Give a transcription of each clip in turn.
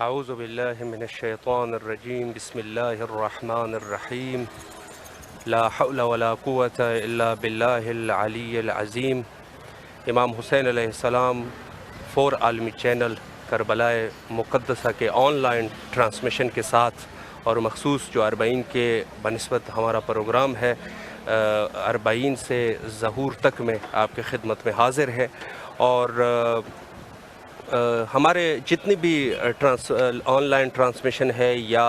اعوذ باللہ من الشیطان الرجیم بسم اللہ الرحمن الرحیم لا حول ولا قوة الا باللہ العلی العظیم۔ امام حسین علیہ السلام فور عالمی چینل کربلا مقدسہ کے آن لائن ٹرانسمیشن کے ساتھ اور مخصوص جو اربعین کے بنسبت ہمارا پروگرام ہے اربعین سے ظہور تک میں آپ کی خدمت میں حاضر ہے، اور ہمارے جتنی بھی آن لائن ٹرانسمیشن ہے یا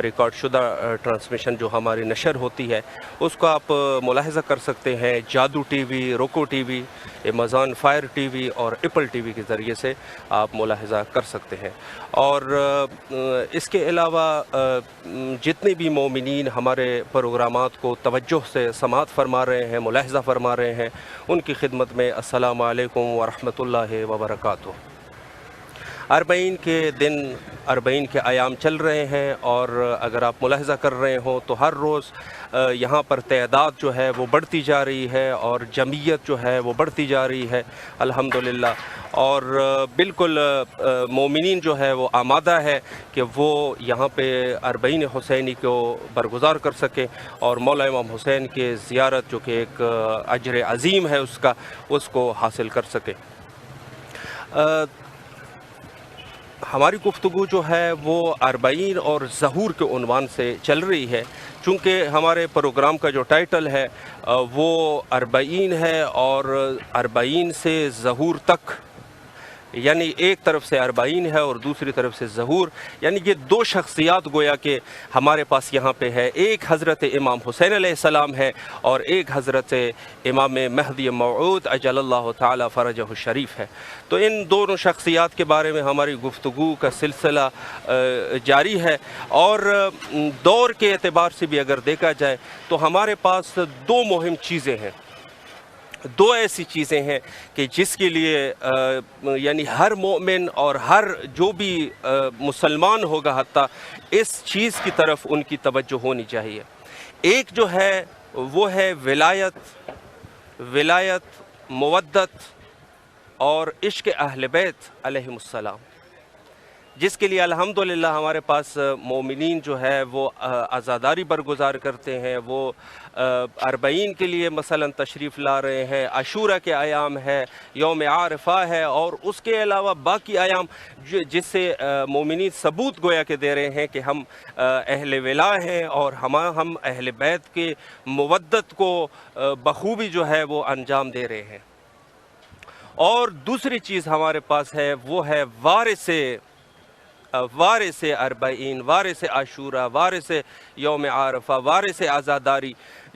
ریکارڈ شدہ ٹرانسمیشن جو ہماری نشر ہوتی ہے اس کو آپ ملاحظہ کر سکتے ہیں جادو ٹی وی، روکو T V, Amazon fire T V اور ایپل ٹی وی کے ذریعے سے آپ ملاحظہ کر سکتے ہیں۔ اور اس کے علاوہ جتنے بھی مومنین ہمارے پروگرامات کو توجہ سے سماعت فرما رہے ہیں، ملاحظہ فرما رہے ہیں، ان کی خدمت میں السلام علیکم ورحمۃ اللہ وبرکاتہ۔ اربعین کے دن، اربعین کے ایام چل رہے ہیں، اور اگر آپ ملاحظہ کر رہے ہوں تو ہر روز یہاں پر تعداد جو ہے وہ بڑھتی جا رہی ہے اور جمعیت جو ہے وہ بڑھتی جا رہی ہے الحمدللہ، اور بالکل مومنین جو ہے وہ آمادہ ہے کہ وہ یہاں پہ اربعین حسینی کو برگزار کر سکیں اور مولا امام حسین کے زیارت جو کہ ایک اجر عظیم ہے اس کو حاصل کر سکیں۔ ہماری گفتگو جو ہے وہ اربعین اور ظہور کے عنوان سے چل رہی ہے، چونکہ ہمارے پروگرام کا جو ٹائٹل ہے وہ اربعین ہے، اور اربعین سے ظہور تک، یعنی ایک طرف سے اربعین ہے اور دوسری طرف سے ظہور، یعنی یہ دو شخصیات گویا کہ ہمارے پاس یہاں پہ ہے، ایک حضرت امام حسین علیہ السلام ہے اور ایک حضرت امام مہدی موعود عجل اللہ تعالی فرجہ الشریف ہے۔ تو ان دونوں شخصیات کے بارے میں ہماری گفتگو کا سلسلہ جاری ہے، اور دور کے اعتبار سے بھی اگر دیکھا جائے تو ہمارے پاس دو مہم چیزیں ہیں، دو ایسی چیزیں ہیں کہ جس کے لیے یعنی ہر مومن اور ہر جو بھی مسلمان ہوگا حتیٰ اس چیز کی طرف ان کی توجہ ہونی چاہیے۔ ایک جو ہے وہ ہے ولایت، مودت اور عشق اہل بیت علیہم السلام، جس کے لیے الحمدللہ ہمارے پاس مومنین جو ہے وہ عزاداری برگزار کرتے ہیں، وہ اربعین کے لیے مثلا تشریف لا رہے ہیں، عاشورہ کے ایام ہے، یوم عارفہ ہے، اور اس کے علاوہ باقی ایام جس سے مومنین ثبوت گویا کے دے رہے ہیں کہ ہم اہل ولا ہیں اور ہم اہل بیت کے مودت کو بخوبی جو ہے وہ انجام دے رہے ہیں۔ اور دوسری چیز ہمارے پاس ہے وہ ہے وارث اربعین، وارث عاشورہ، وارث یوم عارفہ، وارث عزاداری،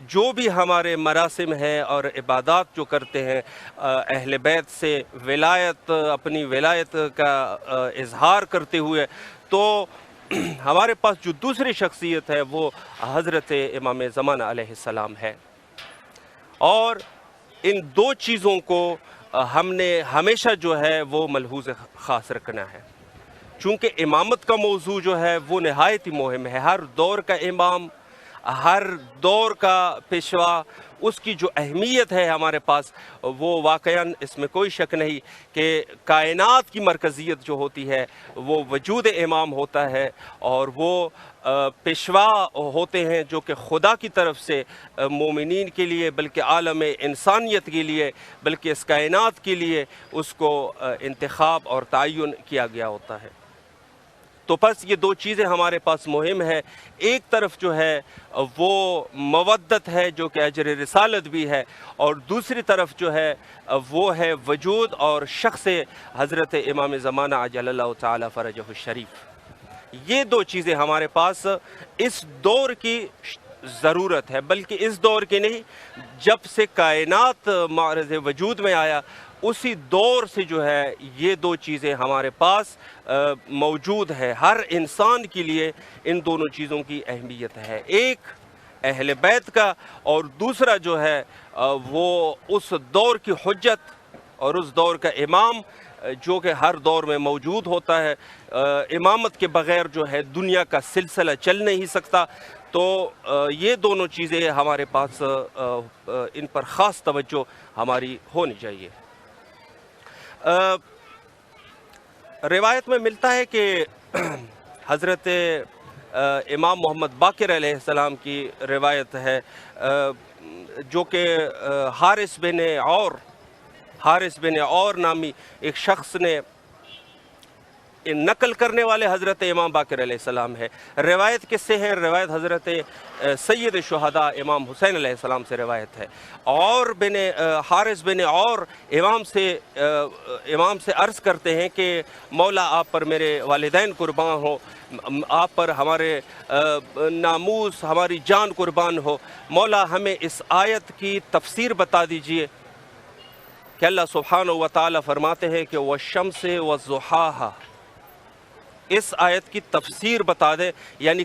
جو بھی ہمارے مراسم ہیں اور عبادات جو کرتے ہیں اہل بیت سے اپنی ولایت کا اظہار کرتے ہوئے، تو ہمارے پاس جو دوسری شخصیت ہے وہ حضرت امام زمانہ علیہ السلام ہے۔ اور ان دو چیزوں کو ہم نے ہمیشہ جو ہے وہ ملحوظ خاص رکھنا ہے، چونکہ امامت کا موضوع جو ہے وہ نہایت ہی مہم ہے۔ ہر دور کا امام، ہر دور کا پیشوا، اس کی جو اہمیت ہے ہمارے پاس، وہ واقعاً اس میں کوئی شک نہیں کہ کائنات کی مرکزیت جو ہوتی ہے وہ وجود امام ہوتا ہے، اور وہ پیشوا ہوتے ہیں جو کہ خدا کی طرف سے مومنین کے لیے، بلکہ عالم انسانیت کے لیے، بلکہ اس کائنات کے لیے اس کو انتخاب اور تعین کیا گیا ہوتا ہے۔ تو پس یہ دو چیزیں ہمارے پاس مہم ہے، ایک طرف جو ہے وہ مودت ہے جو کہ اجر رسالت بھی ہے، اور دوسری طرف جو ہے وہ ہے وجود اور شخص حضرت امام زمانہ عجل اللہ تعالی فرجہ الشریف۔ یہ دو چیزیں ہمارے پاس اس دور کی ضرورت ہے، بلکہ اس دور کی نہیں، جب سے کائنات معرض وجود میں آیا اسی دور سے جو ہے یہ دو چیزیں ہمارے پاس موجود ہے۔ ہر انسان کے لیے ان دونوں چیزوں کی اہمیت ہے، ایک اہل بیت کا، اور دوسرا جو ہے وہ اس دور کی حجت اور اس دور کا امام جو کہ ہر دور میں موجود ہوتا ہے۔ امامت کے بغیر جو ہے دنیا کا سلسلہ چل نہیں سکتا، تو یہ دونوں چیزیں ہمارے پاس ان پر خاص توجہ ہماری ہونی چاہیے۔ روایت میں ملتا ہے کہ حضرت امام محمد باقر علیہ السلام کی روایت ہے جو کہ حارث بن عور نامی ایک شخص نے نقل کرنے والے حضرت امام باقر علیہ السلام ہے۔ روایت کس سے ہے؟ روایت حضرت سید شہداء امام حسین علیہ السلام سے روایت ہے۔ اور حارث بن عور امام سے عرض کرتے ہیں کہ مولا آپ پر میرے والدین قربان ہو، آپ پر ہمارے ناموس ہماری جان قربان ہو، مولا ہمیں اس آیت کی تفسیر بتا دیجئے کہ اللہ سبحانہ و تعالی فرماتے ہیں کہ وَالشَّمْسِ وَالضُّحَاهَا، اس آیت کی تفسیر بتا دے، یعنی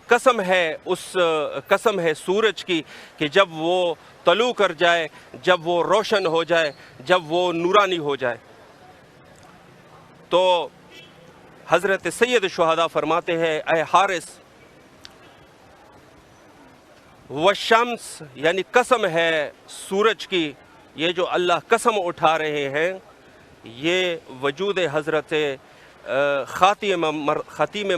قسم ہے سورج کی کہ جب وہ طلوع کر جائے، جب وہ روشن ہو جائے، جب وہ نورانی ہو جائے۔ تو حضرت سید شہداء فرماتے ہیں اے حارث، والشمس یعنی قسم ہے سورج کی، یہ جو اللہ قسم اٹھا رہے ہیں یہ وجود حضرت خاتم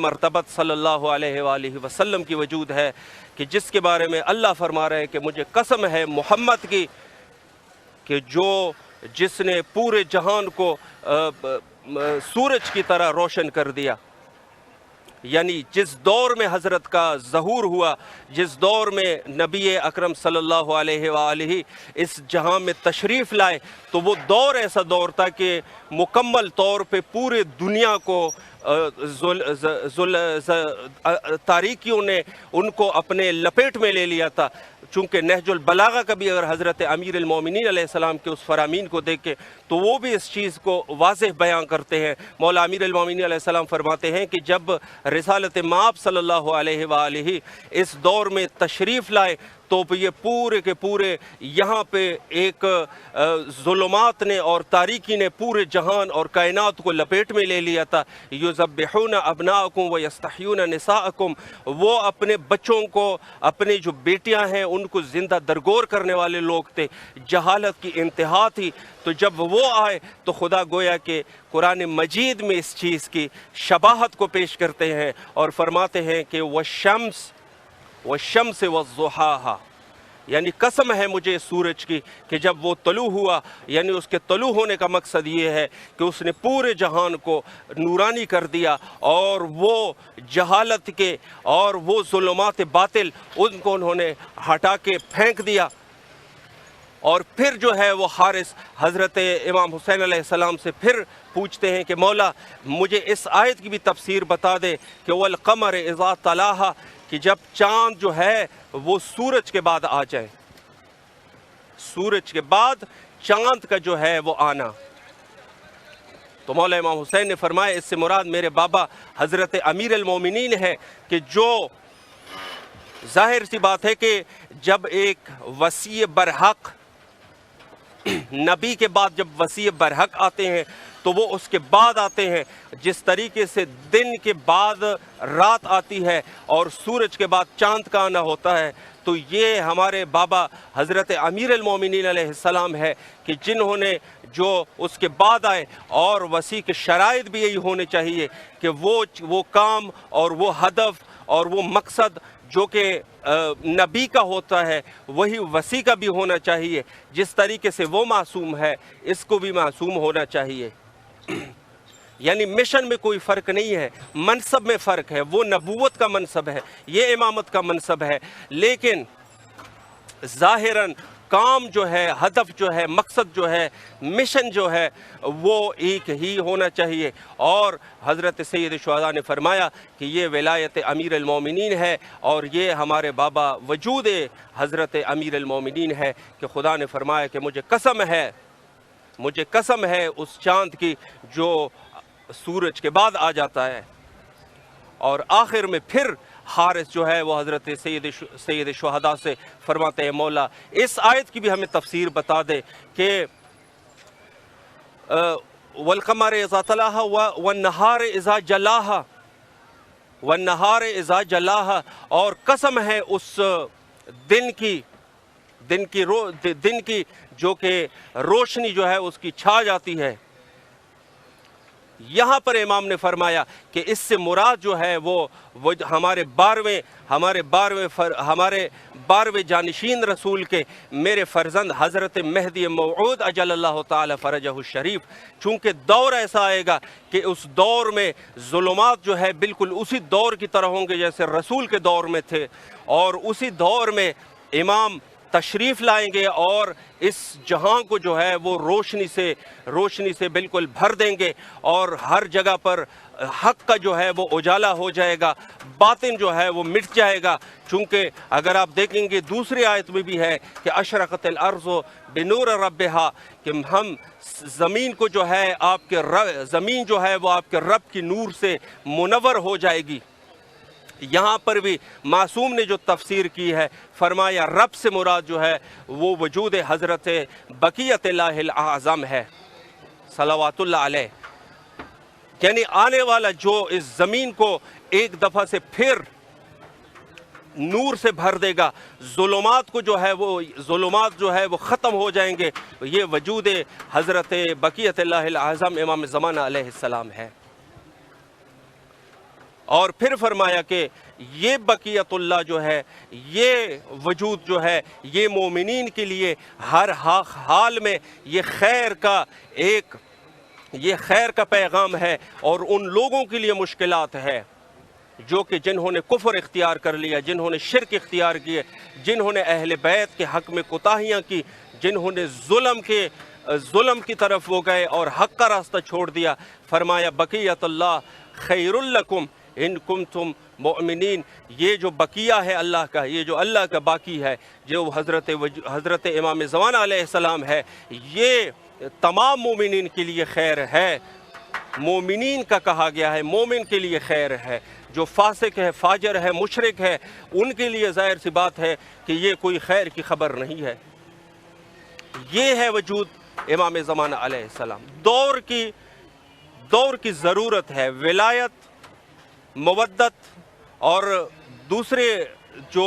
مرتبت صلی اللہ علیہ وآلہ وسلم کی وجود ہے، کہ جس کے بارے میں اللہ فرما رہے ہیں کہ مجھے قسم ہے محمد کی کہ جس نے پورے جہان کو سورج کی طرح روشن کر دیا۔ یعنی جس دور میں حضرت کا ظہور ہوا، جس دور میں نبی اکرم صلی اللہ علیہ وآلہ اس جہاں میں تشریف لائے، تو وہ دور ایسا دور تھا کہ مکمل طور پہ پورے دنیا کو تاریکیوں نے ان کو اپنے لپیٹ میں لے لیا تھا۔ چونکہ نہج البلاغہ کا بھی اگر حضرت امیر المومنین علیہ السلام کے اس فرامین کو دیکھیں تو وہ بھی اس چیز کو واضح بیان کرتے ہیں۔ مولا امیر المومنین علیہ السلام فرماتے ہیں کہ جب رسالت مآب صلی اللہ علیہ وآلہ اس دور میں تشریف لائے تو یہ پورے کے پورے یہاں پہ ایک ظلمات نے اور تاریکی نے پورے جہان اور کائنات کو لپیٹ میں لے لیا تھا۔ یذبحون ابناءکم ویستحیون نساءکم، وہ اپنے بچوں کو، اپنے جو بیٹیاں ہیں ان کو زندہ درگور کرنے والے لوگ تھے، جہالت کی انتہا تھی۔ تو جب وہ آئے تو خدا گویا کہ قرآن مجید میں اس چیز کی شباہت کو پیش کرتے ہیں اور فرماتے ہیں کہ وَالشَّمْسِ وَالضُّحَاهَا، یعنی قسم ہے مجھے سورج کی کہ جب وہ طلوع ہوا، یعنی اس کے طلوع ہونے کا مقصد یہ ہے کہ اس نے پورے جہان کو نورانی کر دیا اور وہ جہالت کے اور وہ ظلمات باطل ان کو انہوں نے ہٹا کے پھینک دیا۔ اور پھر جو ہے وہ حارث حضرت امام حسین علیہ السلام سے پھر پوچھتے ہیں کہ مولا مجھے اس آیت کی بھی تفسیر بتا دے کہ وَالْقَمَرِ إِذَا تَلَاهَا، کہ جب چاند جو ہے وہ سورج کے بعد آ جائے، سورج کے بعد چاند کا جو ہے وہ آنا۔ تو مولا امام حسین نے فرمایا اس سے مراد میرے بابا حضرت امیر المومنین ہے، کہ جو ظاہر سی بات ہے کہ جب ایک وصی برحق نبی کے بعد جب وصی برحق آتے ہیں تو وہ اس کے بعد آتے ہیں، جس طریقے سے دن کے بعد رات آتی ہے اور سورج کے بعد چاند کا آنا ہوتا ہے، تو یہ ہمارے بابا حضرت امیر المومنین علیہ السلام ہے کہ جنہوں نے جو اس کے بعد آئے، اور وصی کے شرائط بھی یہی ہونے چاہیے کہ وہ کام اور وہ ہدف اور وہ مقصد جو کہ نبی کا ہوتا ہے وہی وصی کا بھی ہونا چاہیے۔ جس طریقے سے وہ معصوم ہے اس کو بھی معصوم ہونا چاہیے۔ یعنی مشن میں کوئی فرق نہیں ہے، منصب میں فرق ہے، وہ نبوت کا منصب ہے، یہ امامت کا منصب ہے، لیکن ظاہراً کام جو ہے، ہدف جو ہے، مقصد جو ہے، مشن جو ہے وہ ایک ہی ہونا چاہیے۔ اور حضرت سید شہداء نے فرمایا کہ یہ ولایت امیر المومنین ہے اور یہ ہمارے بابا وجود حضرت امیر المومنین ہے، کہ خدا نے فرمایا کہ مجھے قسم ہے اس چاند کی جو سورج کے بعد آ جاتا ہے۔ اور آخر میں پھر حارث جو ہے وہ حضرت سید شہداء سے فرماتے ہیں مولا اس آیت کی بھی ہمیں تفسیر بتا دے کہ وَالْقَمَرِ إِذَا تَلَاهَا وَالنَّهَارِ إِذَا جَلَاهَا، اور قسم ہے اس دن کی جو کہ روشنی جو ہے اس کی چھا جاتی ہے، یہاں پر امام نے فرمایا کہ اس سے مراد جو ہے وہ ہمارے بارہویں جانشین رسول کے میرے فرزند حضرت مہدی موعود اجل اللہ تعالی فرجہ الشریف، چونکہ دور ایسا آئے گا کہ اس دور میں ظلمات جو ہے بالکل اسی دور کی طرح ہوں گے جیسے رسول کے دور میں تھے، اور اسی دور میں امام تشریف لائیں گے اور اس جہاں کو جو ہے وہ روشنی سے بالکل بھر دیں گے، اور ہر جگہ پر حق کا جو ہے وہ اجالا ہو جائے گا، باطن جو ہے وہ مٹ جائے گا۔ چونکہ اگر آپ دیکھیں گے دوسری آیت میں بھی ہے کہ اشرقت الارض بنور ربہا، کہ ہم زمین کو جو ہے زمین جو ہے وہ آپ کے رب کی نور سے منور ہو جائے گی۔ یہاں پر بھی معصوم نے جو تفسیر کی ہے، فرمایا رب سے مراد جو ہے وہ وجود حضرت بقیت اللہ الاعظم ہے صلوات اللہ علیہ، یعنی آنے والا جو اس زمین کو ایک دفعہ سے پھر نور سے بھر دے گا، ظلمات جو ہے وہ ختم ہو جائیں گے، یہ وجود حضرت بقیت اللہ الاعظم امام زمانہ علیہ السلام ہے۔ اور پھر فرمایا کہ یہ بقیت اللہ جو ہے، یہ وجود جو ہے، یہ مومنین کے لیے ہر حال میں یہ خیر کا پیغام ہے، اور ان لوگوں کے لیے مشکلات ہے جو کہ جنہوں نے کفر اختیار کر لیا، جنہوں نے شرک اختیار کیے، جنہوں نے اہل بیت کے حق میں کوتاہیاں کی، جنہوں نے ظلم کی طرف وہ گئے اور حق کا راستہ چھوڑ دیا۔ فرمایا بقیت اللہ خیر لکم ان کنتم مؤمنین، یہ جو بقیہ ہے اللہ کا، یہ جو اللہ کا باقی ہے، جو حضرت امام زمانہ علیہ السلام ہے، یہ تمام مومنین کے لیے خیر ہے۔ مومنین کا کہا گیا ہے، مومن کے لیے خیر ہے۔ جو فاسق ہے، فاجر ہے، مشرک ہے، ان کے لیے ظاہر سی بات ہے کہ یہ کوئی خیر کی خبر نہیں ہے۔ یہ ہے وجود امام زمانہ علیہ السلام۔ دور کی ضرورت ہے، ولایت، مودت اور دوسرے جو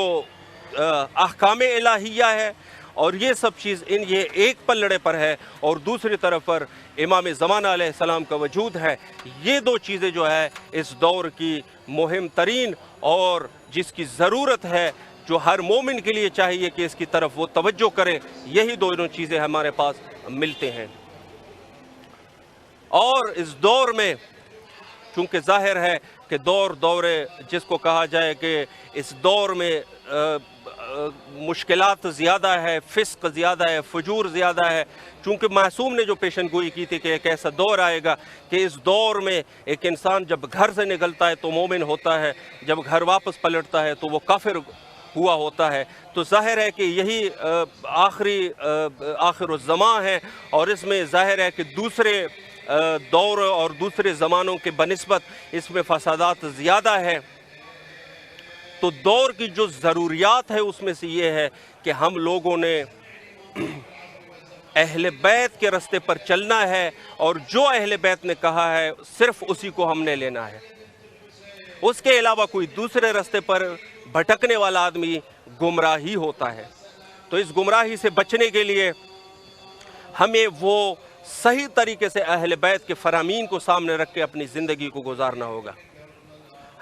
احکام الہیہ ہے، اور یہ سب چیز یہ ایک پلڑے پر ہے، اور دوسری طرف پر امام زمانہ علیہ السلام کا وجود ہے۔ یہ دو چیزیں جو ہے اس دور کی مہم ترین اور جس کی ضرورت ہے، جو ہر مومن کے لیے چاہیے کہ اس کی طرف وہ توجہ کریں، یہی دونوں چیزیں ہمارے پاس ملتے ہیں۔ اور اس دور میں چونکہ ظاہر ہے کہ دور جس کو کہا جائے کہ اس دور میں مشکلات زیادہ ہے، فسق زیادہ ہے، فجور زیادہ ہے، چونکہ معصوم نے جو پیشن گوئی کی تھی کہ ایک ایسا دور آئے گا کہ اس دور میں ایک انسان جب گھر سے نکلتا ہے تو مومن ہوتا ہے، جب گھر واپس پلٹتا ہے تو وہ کافر ہوا ہوتا ہے۔ تو ظاہر ہے کہ یہی آخر الزمان ہے، اور اس میں ظاہر ہے کہ دوسرے دور اور دوسرے زمانوں کے بنسبت اس میں فسادات زیادہ ہے۔ تو دور کی جو ضروریات ہے اس میں سے یہ ہے کہ ہم لوگوں نے اہل بیت کے راستے پر چلنا ہے، اور جو اہل بیت نے کہا ہے صرف اسی کو ہم نے لینا ہے۔ اس کے علاوہ کوئی دوسرے راستے پر بھٹکنے والا آدمی گمراہی ہوتا ہے۔ تو اس گمراہی سے بچنے کے لیے ہمیں وہ صحیح طریقے سے اہل بیت کے فرامین کو سامنے رکھ کے اپنی زندگی کو گزارنا ہوگا۔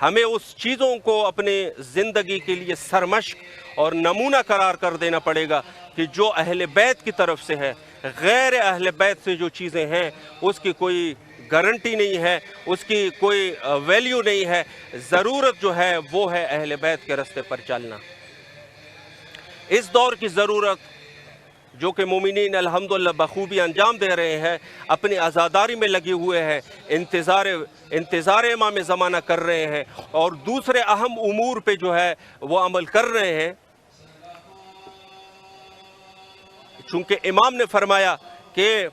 ہمیں اس چیزوں کو اپنے زندگی کے لیے سرمشق اور نمونہ قرار کر دینا پڑے گا کہ جو اہل بیت کی طرف سے ہے۔ غیر اہل بیت سے جو چیزیں ہیں اس کی کوئی گارنٹی نہیں ہے، اس کی کوئی ویلیو نہیں ہے۔ ضرورت جو ہے وہ ہے اہل بیت کے راستے پر چلنا۔ اس دور کی ضرورت جو کہ مومنین الحمدللہ بخوبی انجام دے رہے ہیں، اپنی عزاداری میں لگے ہوئے ہیں، انتظار امام زمانہ کر رہے ہیں، اور دوسرے اہم امور پہ جو ہے وہ عمل کر رہے ہیں۔ چونکہ امام نے فرمایا کہ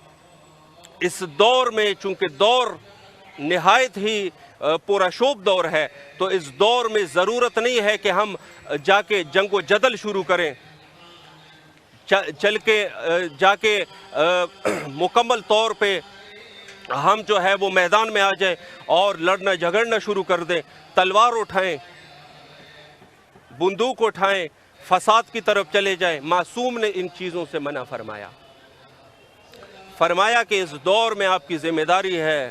اس دور میں چونکہ دور نہایت ہی پرشوب دور ہے، تو اس دور میں ضرورت نہیں ہے کہ ہم جا کے جنگ و جدل شروع کریں، جا کے مکمل طور پہ ہم جو ہے وہ میدان میں آ جائیں اور لڑنا جھگڑنا شروع کر دیں، تلوار اٹھائیں، بندوق اٹھائیں، فساد کی طرف چلے جائیں۔ معصوم نے ان چیزوں سے منع فرمایا کہ اس دور میں آپ کی ذمہ داری ہے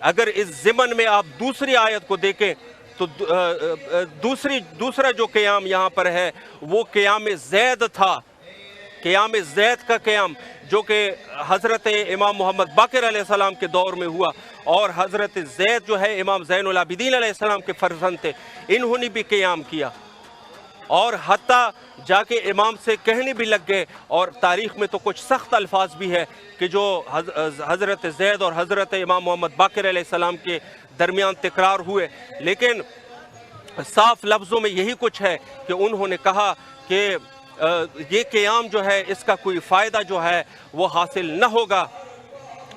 اگر اس ضمن میں آپ دوسری آیت کو دیکھیں تو دوسرا جو قیام یہاں پر ہے وہ قیام زید تھا، قیام زید کا قیام، جو کہ حضرت امام محمد باقر علیہ السلام کے دور میں ہوا، اور حضرت زید جو ہے امام زین العابدین علیہ السلام کے فرزند تھے، انہوں نے بھی قیام کیا، اور حتیٰ جا کے امام سے کہنے بھی لگ گئے، اور تاریخ میں تو کچھ سخت الفاظ بھی ہے کہ جو حضرت زید اور حضرت امام محمد باقر علیہ السلام کے درمیان تکرار ہوئے، لیکن صاف لفظوں میں یہی کچھ ہے کہ انہوں نے کہا کہ یہ قیام جو ہے اس کا کوئی فائدہ جو ہے وہ حاصل نہ ہوگا،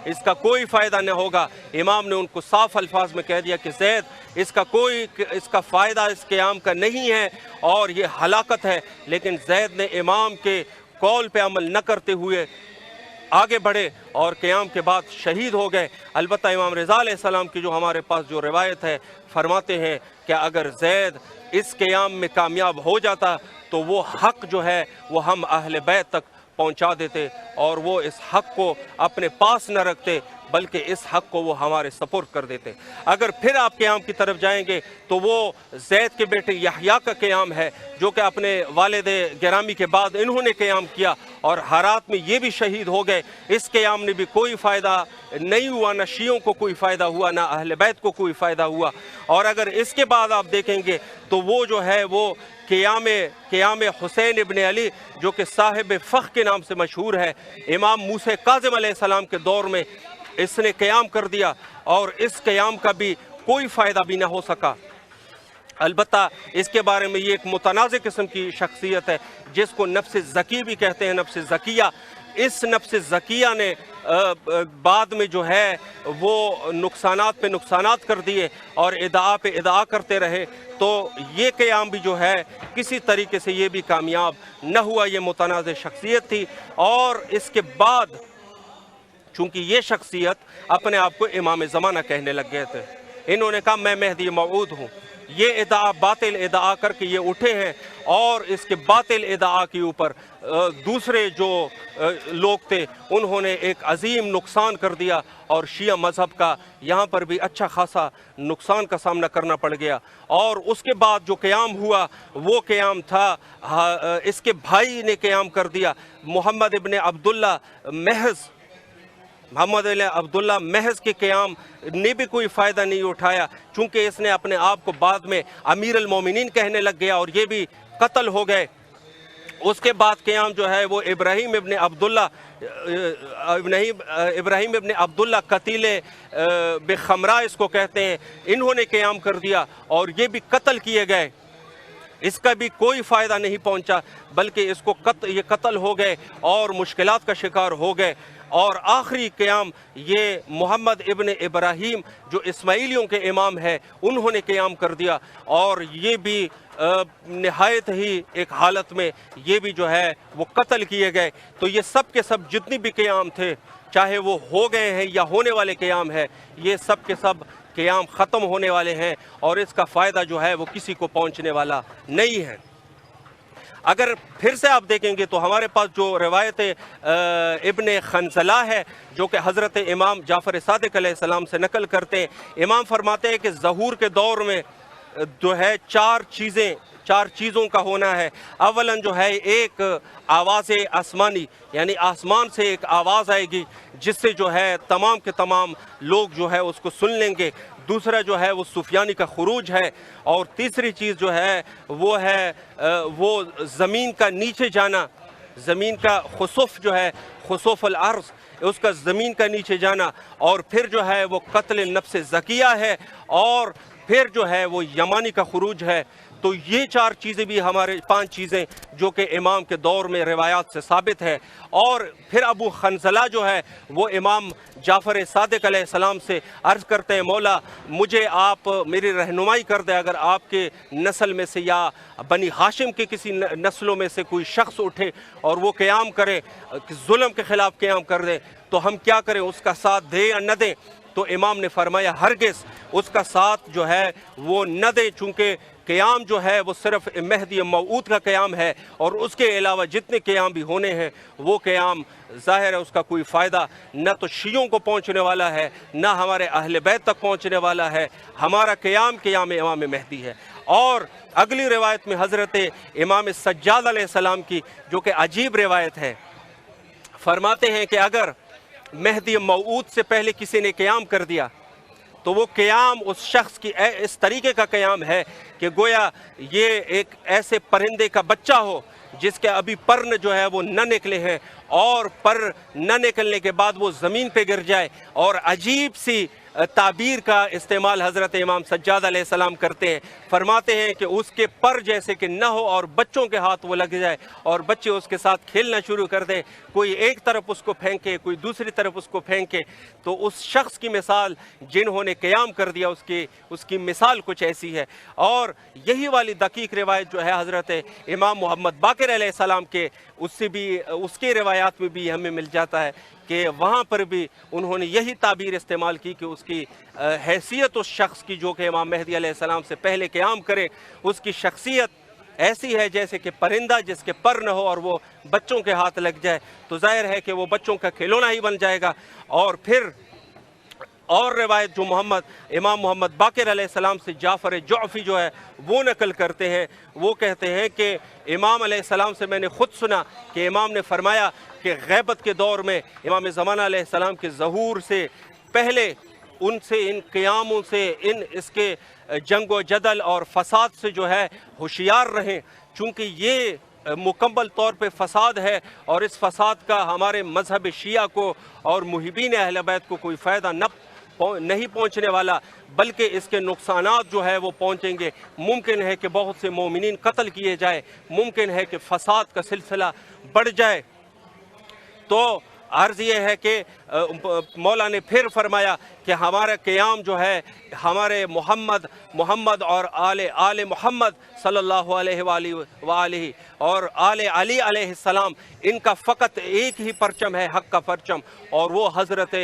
اس کا کوئی فائدہ نہ ہوگا۔ امام نے ان کو صاف الفاظ میں کہہ دیا کہ زید اس کا فائدہ اس قیام کا نہیں ہے اور یہ ہلاکت ہے، لیکن زید نے امام کے قول پہ عمل نہ کرتے ہوئے آگے بڑھے اور قیام کے بعد شہید ہو گئے۔ البتہ امام رضا علیہ السلام کی جو ہمارے پاس جو روایت ہے، فرماتے ہیں کہ اگر زید اس قیام میں کامیاب ہو جاتا تو وہ حق جو ہے وہ ہم اہل بیت تک پہنچا دیتے، اور وہ اس حق کو اپنے پاس نہ رکھتے بلکہ اس حق کو وہ ہمارے سپرد کر دیتے۔ اگر پھر آپ قیام کی طرف جائیں گے تو وہ زید کے بیٹے یحییٰ کا قیام ہے، جو کہ اپنے والد گرامی کے بعد انہوں نے قیام کیا اور ہرات میں یہ بھی شہید ہو گئے۔ اس قیام نے بھی کوئی فائدہ نہیں ہوا، نہ شیعوں کو کوئی فائدہ ہوا، نہ اہل بیت کو کوئی فائدہ ہوا۔ اور اگر اس کے بعد آپ دیکھیں گے تو وہ جو ہے وہ قیام حسین ابن علی، جو کہ صاحب فخ کے نام سے مشہور ہے، امام موسیٰ کاظم علیہ السلام کے دور میں اس نے قیام کر دیا، اور اس قیام کا بھی کوئی فائدہ بھی نہ ہو سکا۔ البتہ اس کے بارے میں یہ ایک متنازع قسم کی شخصیت ہے جس کو نفس زکی بھی کہتے ہیں، نفس زکیہ۔ اس نفس زکیہ نے بعد میں جو ہے وہ نقصانات پہ نقصانات کر دیے اور ادعا پہ ادعا کرتے رہے، تو یہ قیام بھی جو ہے کسی طریقے سے یہ بھی کامیاب نہ ہوا۔ یہ متنازع شخصیت تھی، اور اس کے بعد چونکہ یہ شخصیت اپنے آپ کو امام زمانہ کہنے لگ گئے تھے، انہوں نے کہا میں مہدی موعود ہوں۔ یہ ادعا باطل ادعا کر کے یہ اٹھے ہیں، اور اس کے باطل ادعا کے اوپر دوسرے جو لوگ تھے انہوں نے ایک عظیم نقصان کر دیا، اور شیعہ مذہب کا یہاں پر بھی اچھا خاصا نقصان کا سامنا کرنا پڑ گیا۔ اور اس کے بعد جو قیام ہوا وہ قیام تھا، اس کے بھائی نے قیام کر دیا، محمد ابن عبداللہ محض۔ محمد عبداللہ محض کے قیام نے بھی کوئی فائدہ نہیں اٹھایا، چونکہ اس نے اپنے آپ کو بعد میں امیر المومنین کہنے لگ گیا، اور یہ بھی قتل ہو گئے۔ اس کے بعد قیام جو ہے وہ ابراہیم ابن عبداللہ قتیل بخمرہ اس کو کہتے ہیں، انہوں نے قیام کر دیا، اور یہ بھی قتل کیے گئے۔ اس کا بھی کوئی فائدہ نہیں پہنچا، بلکہ اس کو یہ قتل ہو گئے اور مشکلات کا شکار ہو گئے۔ اور آخری قیام یہ محمد ابن ابراہیم جو اسماعیلیوں کے امام ہے، انہوں نے قیام کر دیا، اور یہ بھی نہایت ہی ایک حالت میں یہ بھی جو ہے وہ قتل کیے گئے۔ تو یہ سب کے سب جتنی بھی قیام تھے، چاہے وہ ہو گئے ہیں یا ہونے والے قیام ہیں، یہ سب کے سب قیام ختم ہونے والے ہیں، اور اس کا فائدہ جو ہے وہ کسی کو پہنچنے والا نہیں ہے۔ اگر پھر سے آپ دیکھیں گے تو ہمارے پاس جو روایت ابن خنزلہ ہے، جو کہ حضرت امام جعفر صادق علیہ السلام سے نقل کرتے ہیں، امام فرماتے ہیں کہ ظہور کے دور میں جو ہے چار چیزوں کا ہونا ہے۔ اولاً جو ہے ایک آواز آسمانی، یعنی آسمان سے ایک آواز آئے گی جس سے جو ہے تمام کے تمام لوگ جو ہے اس کو سن لیں گے۔ دوسرا جو ہے وہ سفیانی کا خروج ہے، اور تیسری چیز جو ہے وہ زمین کا نیچے جانا، زمین کا خسف جو ہے، خسف الارض، اس کا زمین کا نیچے جانا، اور پھر جو ہے وہ قتل نفس زکیہ ہے، اور پھر جو ہے وہ یمانی کا خروج ہے۔ تو یہ چار چیزیں بھی ہمارے 5 چیزیں جو کہ امام کے دور میں روایات سے ثابت ہے۔ اور پھر ابو خنزلہ جو ہے وہ امام جعفر صادق علیہ السلام سے عرض کرتے ہیں، مولا مجھے آپ میری رہنمائی کر دیں، اگر آپ کے نسل میں سے یا بنی ہاشم کے کسی نسلوں میں سے کوئی شخص اٹھے اور وہ قیام کرے، ظلم کے خلاف قیام کر دے، تو ہم کیا کریں، اس کا ساتھ دیں یا نہ دیں؟ تو امام نے فرمایا ہرگز اس کا ساتھ جو ہے وہ نہ دیں، چونکہ قیام جو ہے وہ صرف مہدی موعود کا قیام ہے، اور اس کے علاوہ جتنے قیام بھی ہونے ہیں وہ قیام ظاہر ہے اس کا کوئی فائدہ نہ تو شیعوں کو پہنچنے والا ہے، نہ ہمارے اہل بیت تک پہنچنے والا ہے۔ ہمارا قیام امام مہدی ہے۔ اور اگلی روایت میں حضرت امام سجاد علیہ السلام کی، جو کہ عجیب روایت ہے، فرماتے ہیں کہ اگر مہدی موعود سے پہلے کسی نے قیام کر دیا تو وہ قیام اس شخص کی اس طریقے کا قیام ہے کہ گویا یہ ایک ایسے پرندے کا بچہ ہو جس کے ابھی پر جو ہے وہ نہ نکلے ہیں، اور پر نہ نکلنے کے بعد وہ زمین پہ گر جائے، اور عجیب سی تعبیر کا استعمال حضرت امام سجاد علیہ السلام کرتے ہیں، فرماتے ہیں کہ اس کے پر جیسے کہ نہ ہو اور بچوں کے ہاتھ وہ لگ جائے اور بچے اس کے ساتھ کھیلنا شروع کر دیں، کوئی ایک طرف اس کو پھینکے کوئی دوسری طرف اس کو پھینکے، تو اس شخص کی مثال جنہوں نے قیام کر دیا اس کی مثال کچھ ایسی ہے۔ اور یہی والی دقیق روایت جو ہے حضرت امام محمد باقر علیہ السلام کے، اس کے روایات میں بھی ہمیں مل جاتا ہے کہ وہاں پر بھی انہوں نے یہی تعبیر استعمال کی کہ اس کی حیثیت اس شخص کی جو کہ امام مہدی علیہ السلام سے پہلے قیام کرے، اس کی شخصیت ایسی ہے جیسے کہ پرندہ جس کے پر نہ ہو اور وہ بچوں کے ہاتھ لگ جائے، تو ظاہر ہے کہ وہ بچوں کا کھلونا ہی بن جائے گا۔ اور پھر اور روایت جو امام محمد باقر علیہ السلام سے جعفر جعفی جو ہے وہ نقل کرتے ہیں، وہ کہتے ہیں کہ امام علیہ السلام سے میں نے خود سنا کہ امام نے فرمایا کہ غیبت کے دور میں امام زمانہ علیہ السلام کے ظہور سے پہلے ان قیاموں سے اس کے جنگ و جدل اور فساد سے جو ہے ہوشیار رہیں، چونکہ یہ مکمل طور پہ فساد ہے اور اس فساد کا ہمارے مذہب شیعہ کو اور محبین اہل بیت کو کوئی فائدہ نہیں پہنچنے والا، بلکہ اس کے نقصانات جو ہے وہ پہنچیں گے۔ ممکن ہے کہ بہت سے مومنین قتل کیے جائے، ممکن ہے کہ فساد کا سلسلہ بڑھ جائے۔ تو عرض یہ ہے کہ مولا نے پھر فرمایا کہ ہمارا قیام جو ہے ہمارے محمد اور آل محمد صلی اللہ علیہ وآلہ اور آل علی علیہ السلام، ان کا فقط ایک ہی پرچم ہے، حق کا پرچم، اور وہ حضرت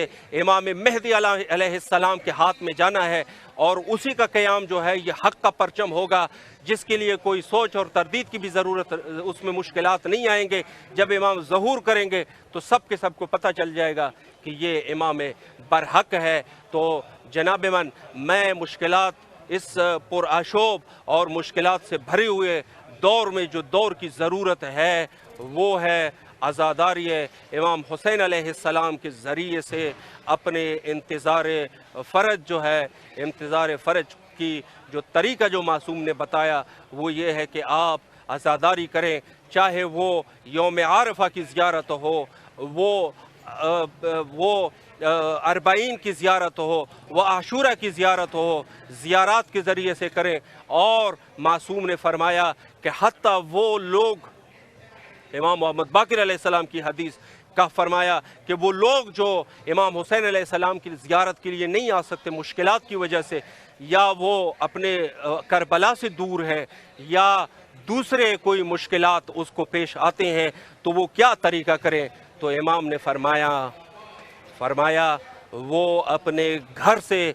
امام مہدی علیہ السلام کے ہاتھ میں جانا ہے، اور اسی کا قیام جو ہے یہ حق کا پرچم ہوگا، جس کے لیے کوئی سوچ اور تردید کی بھی ضرورت، اس میں مشکلات نہیں آئیں گے۔ جب امام ظہور کریں گے تو سب کے سب کو پتہ چل جائے گا کہ یہ امام برحق ہے۔ تو جناب میں مشکلات اس پرآشوب اور مشکلات سے بھرے ہوئے دور میں جو دور کی ضرورت ہے وہ ہے عزاداری امام حسین علیہ السلام کے ذریعے سے اپنے انتظار فرج کی جو طریقہ جو معصوم نے بتایا وہ یہ ہے کہ آپ عزاداری کریں، چاہے وہ یوم عرفہ کی زیارت ہو، وہ اربعین کی زیارت ہو، وہ عاشورہ کی زیارت ہو، زیارات کے ذریعے سے کریں۔ اور معصوم نے فرمایا کہ حتیٰ وہ لوگ، امام محمد باقر علیہ السلام کی حدیث کا فرمایا کہ وہ لوگ جو امام حسین علیہ السلام کی زیارت کے لیے نہیں آ سکتے مشکلات کی وجہ سے، یا وہ اپنے کربلا سے دور ہیں، یا دوسرے کوئی مشکلات اس کو پیش آتے ہیں، تو وہ کیا طریقہ کریں؟ تو امام نے فرمایا وہ اپنے گھر سے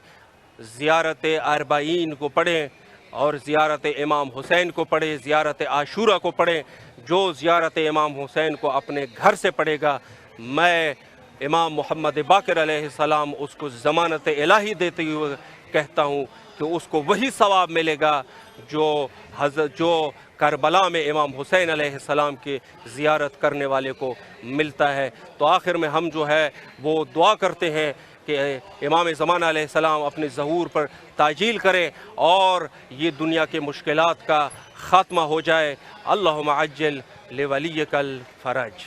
زیارت اربعین کو پڑھیں اور زیارت امام حسین کو پڑھیں، زیارت عاشورہ کو پڑھیں۔ جو زیارت امام حسین کو اپنے گھر سے پڑھے گا، میں امام محمد باقر علیہ السلام اس کو ضمانت الہی دیتے ہوئے کہتا ہوں کہ اس کو وہی ثواب ملے گا جو کربلا میں امام حسین علیہ السلام کی زیارت کرنے والے کو ملتا ہے۔ تو آخر میں ہم جو ہے وہ دعا کرتے ہیں کہ امام زمانہ علیہ السلام اپنے ظہور پر تعجیل کریں اور یہ دنیا کے مشکلات کا خاتمہ ہو جائے۔ اللہم عجل لولیک الفرج۔